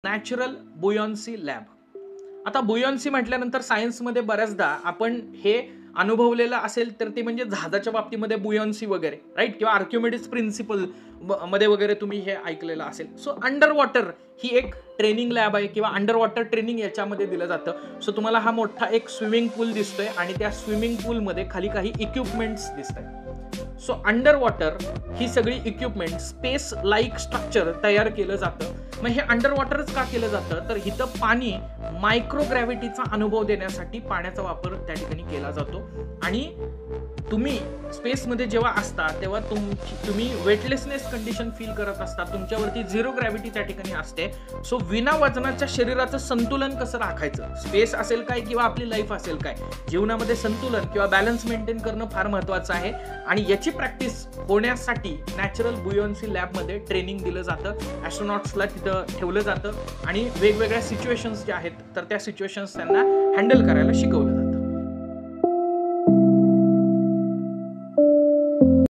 Natural बुयॉन्सी lab. आता बुयॉन्सी म्हटल्यानंतर सायन्समध्ये बऱ्याचदा आपण हे अनुभवलेलं असेल तर ते म्हणजे जहाजाच्या बाबतीमध्ये बुयॉन्सी वगैरे, राईट, किंवा आर्किमिडीज प्रिन्सिपल मध्ये वगैरे तुम्ही हे ऐकलेलं असेल. सो अंडर वॉटर ही एक ट्रेनिंग लॅब आहे किंवा अंडर वॉटर ट्रेनिंग याच्यामध्ये दिलं जातं. सो तुम्हाला हा मोठा एक स्विमिंग पूल दिसतोय आणि त्या स्विमिंग पूलमध्ये खाली काही इक्विपमेंट्स दिसत आहेत. सो अंडर वॉटर ही सगळी इक्विपमेंट स्पेस लाईक स्ट्रक्चर तयार केलं जातं. मग हे अंडर वॉटरच का केलं जातं तर इथं पाणी मायक्रोग्रॅव्हिटीचा अनुभव देण्यासाठी पाण्याचा वापर त्या ठिकाणी केला जातो. आणि तुम्ही स्पेसमध्ये जेव्हा असता तेव्हा तुम्ही वेटलेसनेस कंडिशन फील करत असता, तुमच्यावरती झिरो ग्रॅव्हिटी त्या ठिकाणी असते. सो विना वजनाच्या शरीराचं संतुलन कसं राखायचं, स्पेस असेल काय किंवा आपली लाईफ असेल काय, जीवनामध्ये संतुलन किंवा बॅलन्स मेंटेन करणं फार महत्वाचं आहे. आणि याची प्रॅक्टिस होण्यासाठी नॅचरल बुयॉन्सी लॅबमध्ये ट्रेनिंग दिलं जातं. ॲस्ट्रोनॉट्सला तिथं ठेवलं जातं आणि वेगवेगळ्या सिच्युएशन्स ज्या आहेत तर त्या सिच्युएशन्स त्यांना हँडल करायला शिकवलं जातं.